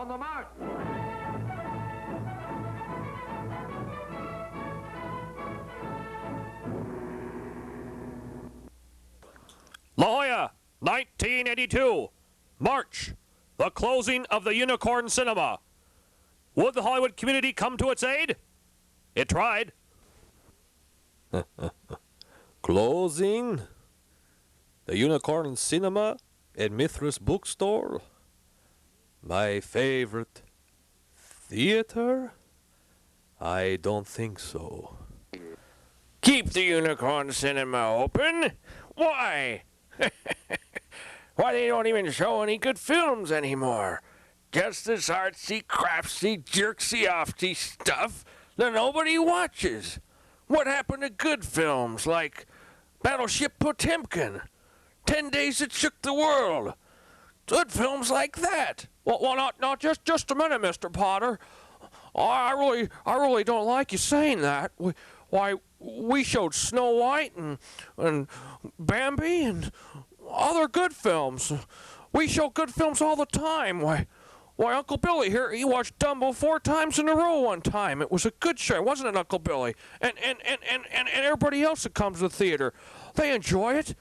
On the mark. La Jolla, 1982. March, the closing of the Unicorn Cinema. Would the Hollywood community come to its aid? It tried. Closing the Unicorn Cinema at Mithras Bookstore? My favorite theater? I don't think so. Keep the Unicorn Cinema open? Why? Why, they don't even show any good films anymore. Just this artsy, craftsy, jerksy, offsy stuff that nobody watches. What happened to good films like Battleship Potemkin, 10 Days That Shook the World? Good films like that. Well, not just a minute, Mr. Potter. I really don't like you saying that. We showed Snow White and Bambi and other good films. We show good films all the time. Why, Uncle Billy here, he watched Dumbo 4 times in a row one time. It was a good show, wasn't it, Uncle Billy? And everybody else that comes to the theater, they enjoy it.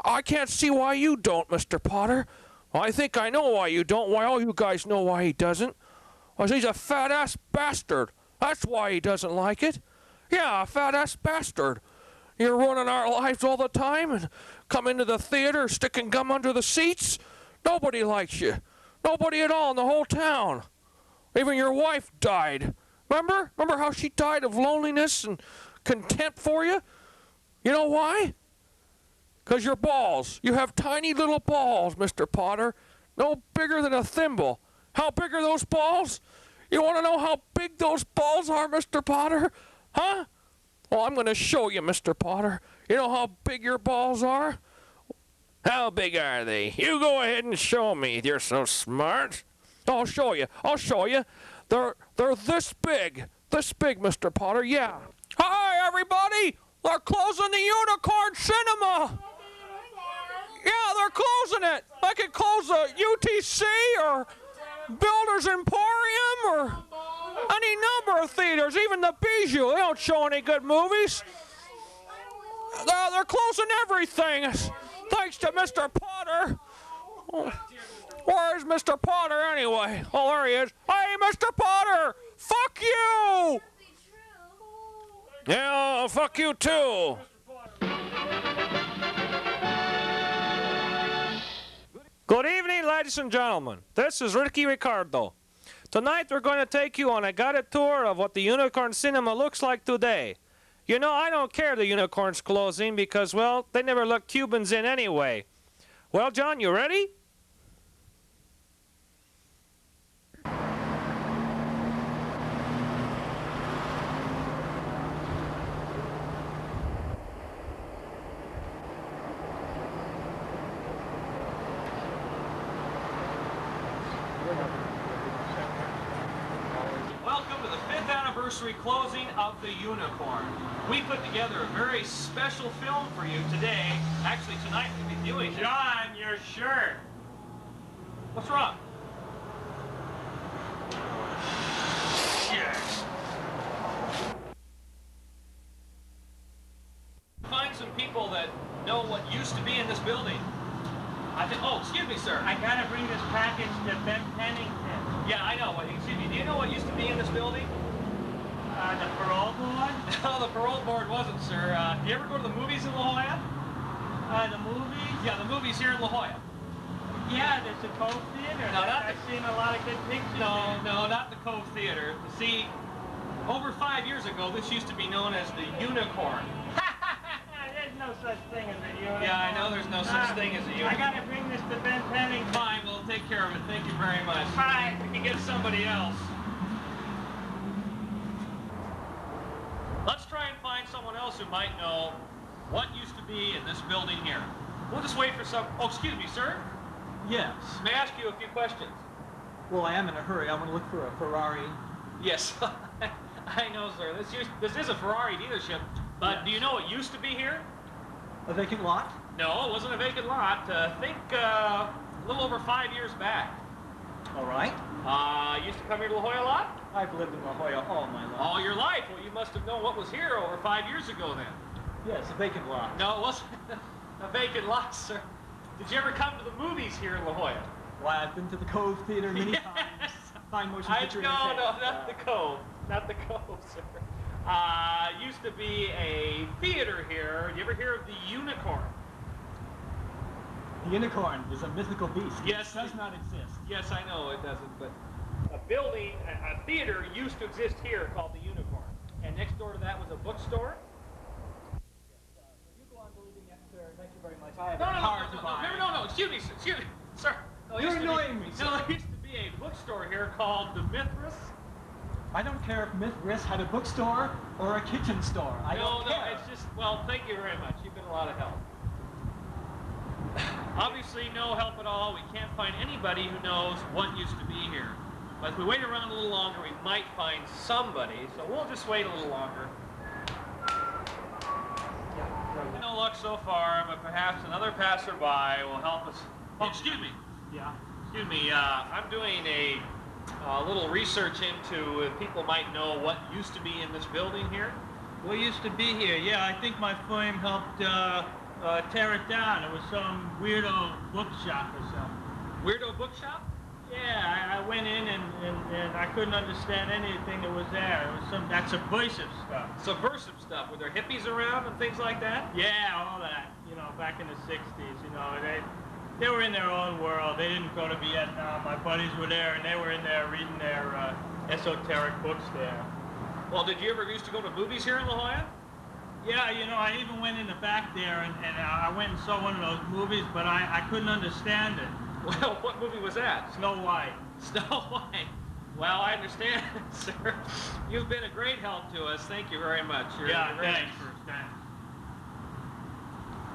I can't see why you don't, Mr. Potter. I think I know why you don't, why all you guys know why he doesn't. Well, he's a fat-ass bastard. That's why he doesn't like it. Yeah, a fat-ass bastard. You're ruining our lives all the time and come into the theater sticking gum under the seats. Nobody likes you. Nobody at all in the whole town. Even your wife died. Remember? Remember how she died of loneliness and contempt for you? You know why? 'Cause your balls. You have tiny little balls, Mr. Potter. No bigger than a thimble. How big are those balls? You want to know how big those balls are, Mr. Potter? Huh? Well, I'm going to show you, Mr. Potter. You know how big your balls are? How big are they? You go ahead and show me. You're so smart. I'll show you. I'll show you. They're this big. This big, Mr. Potter. Yeah. Hi, everybody. They're closing the Unicorn Cinema. Yeah, they're closing it. They could close the UTC or Builders Emporium or any number of theaters, even the Bijou. They don't show any good movies. They're closing everything. Thanks to Mr. Potter. Oh, where's Mr. Potter anyway? Oh, there he is. Hey, Mr. Potter! Fuck you! Yeah, fuck you too. Good evening, ladies and gentlemen. This is Ricky Ricardo. Tonight we're going to take you on a guided tour of what the Unicorn Cinema looks like today. You know, I don't care the Unicorn's closing because, well, they never let Cubans in anyway. Well, John, you ready? Welcome to the 5th anniversary closing of the Unicorn. We put together a very special film for you today. Actually, tonight we'll be doing it. John, your shirt. What's wrong? Yes. Find some people that know what used to be in this building. I think. Oh, excuse me, sir. I gotta bring this package to Ben Pennington. Yeah, I know. Excuse me. Do you know what used to be in this building? The parole board? No, the parole board wasn't, sir. Do you ever go to the movies in La Jolla? The movies? Yeah, the movies here in La Jolla. Yeah, there's a Cove Theater. No, not I've seen a lot of good pictures. No, not the Cove Theater. See, over 5 years ago, this used to be known as the Unicorn. There's no such thing as a unicorn. Yeah, I know there's no such thing as a unicorn. I gotta bring this to Ben Pennington. Fine, we'll take care of it. Thank you very much. Bye. We can get somebody else. Let's try and find someone else who might know what used to be in this building here. We'll just wait for some... Oh, excuse me, sir. Yes. May I ask you a few questions? Well, I am in a hurry. I want to look for a Ferrari. Yes. I know, sir. This is a Ferrari dealership, but Yes. do you know what used to be here? A vacant lot? No, it wasn't a vacant lot. Think a little over 5 years back. All right. Used to come here to La Jolla a lot? I've lived in La Jolla all my life. All your life? Well, you must have known what was here over 5 years ago then. Yes, a vacant lot. No, it wasn't a vacant lot, sir. Did you ever come to the movies here in La Jolla? Why, I've been to the Cove Theater many Yes. times. Fine motion picture. No, entertainment. not the Cove. Not the Cove, sir. Used to be a theater here. You ever hear of the Unicorn? The Unicorn is a mythical beast. Yes. It does not exist. Yes, I know it doesn't, but a building, a theater used to exist here called the Unicorn. And next door to that was a bookstore. You go on believing that, sir. Thank you very much. I have No, a no, car no, to no, buy. no, excuse me, sir. No, it You're used to be- annoying me, sir. No, there used to be a bookstore here called the Mithras. I don't care if Mithras had a bookstore or a kitchen store. I don't care. No, it's just, well, thank you very much. You've been a lot of help. Obviously, no help at all. We can't find anybody who knows what used to be here. But if we wait around a little longer, we might find somebody. So we'll just wait a little longer. No luck so far, but perhaps another passerby will help us. Oh, excuse me. Yeah. Excuse me. I'm doing a little research into if people might know what used to be in this building here. What used to be here? Yeah, I think my firm helped tear it down. It was some weirdo bookshop or something. Weirdo bookshop? Yeah, I went in and I couldn't understand anything that was there. It was that subversive stuff. Subversive stuff. Were there hippies around and things like that? Yeah, all that. You know, back in the 60s, you know, they were in their own world. They didn't go to Vietnam. My buddies were there, and they were in there reading their esoteric books there. Well, did you ever used to go to movies here in La Jolla? Yeah, you know, I even went in the back there, and I went and saw one of those movies, but I couldn't understand it. Well, what movie was that? Snow White. Snow White. Well, I understand, sir. You've been a great help to us. Thank you very much. You're very Thanks.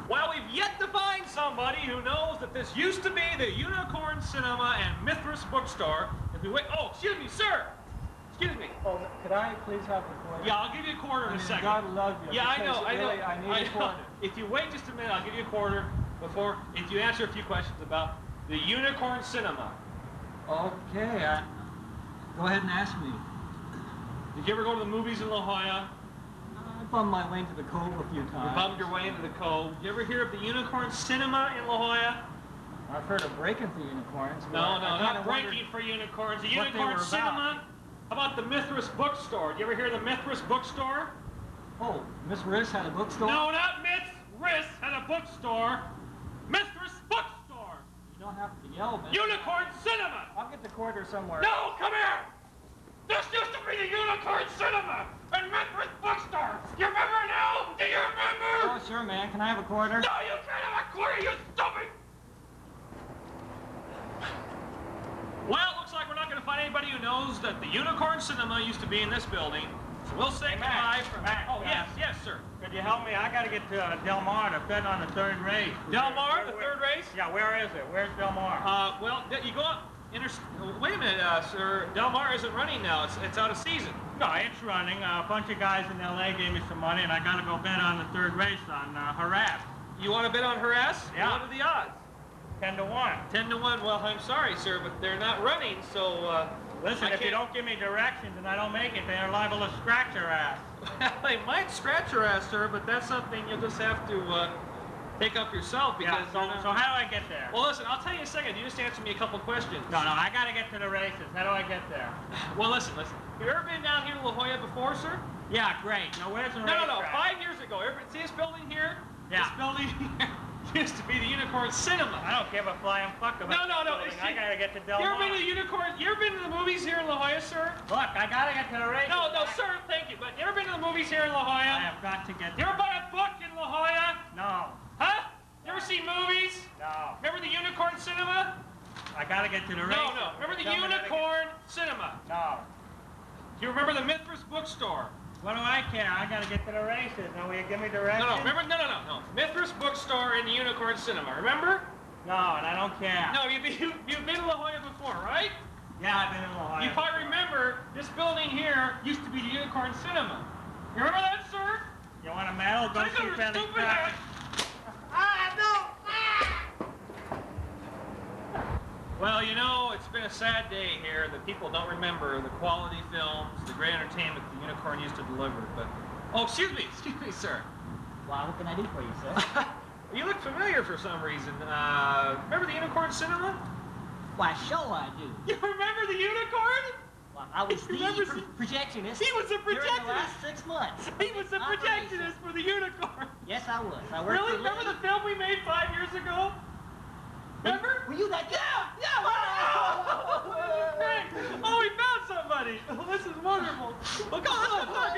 Well, we've yet to find somebody who knows that this used to be the Unicorn Cinema and Mithras Bookstore. If we wait, oh, excuse me, sir. Excuse me. Oh, could I please have the quarter? Yeah, I'll give you a quarter in a second. God love you. Yeah, I because know, I know. really, I need a quarter. If you wait just a minute, I'll give you a quarter before, if you answer a few questions about the Unicorn Cinema. Okay, go ahead and ask me. Did you ever go to the movies in La Jolla? I bummed my way into the Cove a few You times. bummed your way into the Cove. Did you ever hear of the Unicorn Cinema in La Jolla? I've heard of breaking for unicorns. but No, I not kinda breaking wondered for unicorns. The what they Unicorn were about. Cinema? How about the Mithras Bookstore? Did you ever hear of the Mithras Bookstore? Oh, Miss Riss had a bookstore? No, not Mithras had a bookstore. Mithras Bookstore. You don't have to yell, man. Unicorn Cinema. I'll get the quarter somewhere. No, come here. This used to be the Unicorn Cinema and Mithras Bookstore. You remember now? Do you remember? Oh, sure, man. Can I have a quarter? No, you can't have a quarter, you stupid. Well, it looks like we're not going to find anybody who knows that the Unicorn Cinema used to be in this building. So we'll say goodbye for... Oh, yes, yes, sir. Could you help me? I got to get to Del Mar to bet on the third race. Del Mar, the third race? Yeah, where is it? Where's Del Mar? Well, you go up... Wait a minute, sir. Del Mar isn't running now. It's out of season. No, it's running. A bunch of guys in L.A. gave me some money, and I got to go bet on the third race on Harass. You want to bet on Harass? Yeah. What are the odds? 10 to 1. 10 to 1. Well, I'm sorry, sir, but they're not running, so... Listen, if you don't give me directions and I don't make it, they're liable to scratch your ass. They might scratch your ass, sir, but that's something you'll just have to take up yourself because... Yeah, so how do I get there? Well, listen, I'll tell you in a second. You just answer me a couple questions. No, I got to get to the races. How do I get there? Well, listen. Have you ever been down here to La Jolla before, sir? Yeah, great. Now, where's the No. racetrack? 5 years ago. See this building here? Yeah. This building here used to be the Unicorn Cinema. I don't give a flying fuck about No. this building. I got to get to Del You Mar. ever been to the Unicorn? You ever been to the movies here in La Jolla, sir? Look, I got to get to the races. No, sir. Thank you. But you ever been to the movies here in La I Jolla? have got to get You ever buy a book in La Jolla? No. Huh? You ever seen movies? No. Remember the Unicorn Cinema? I got to get to the races. No. Remember the Tell me how to get- Unicorn Cinema? No. Do you remember the Mithras Bookstore? What do I care? I got to get to the races. Now, will you give me No. directions? Remember? No. Mithras Bookstore and the Unicorn Cinema. Remember? No, and I don't care. No, you've been to La Jolla before, right? Yeah, I've been in La Jolla. You probably remember this building here used to be the Unicorn Cinema. You remember that, sir? You want a medal? Go Take see your Benny stupid head. Well, you know, it's it's been a sad day here that people don't remember the quality films, the great entertainment the Unicorn used to deliver. But, oh, excuse me, sir. Well, what can I do for you, sir? You look familiar for some reason. Remember the Unicorn Cinema? Why, sure I do. You remember the Unicorn? Well, I was the Remember- projectionist. He was a During the projectionist. last 6 months. He was the projectionist for the Unicorn. Yes, I was. I worked Really? for Remember the film we made 5 years ago? Remember? Were you that guy? Yeah! Oh, we found somebody! Oh, this is wonderful. Well, come on, let's talk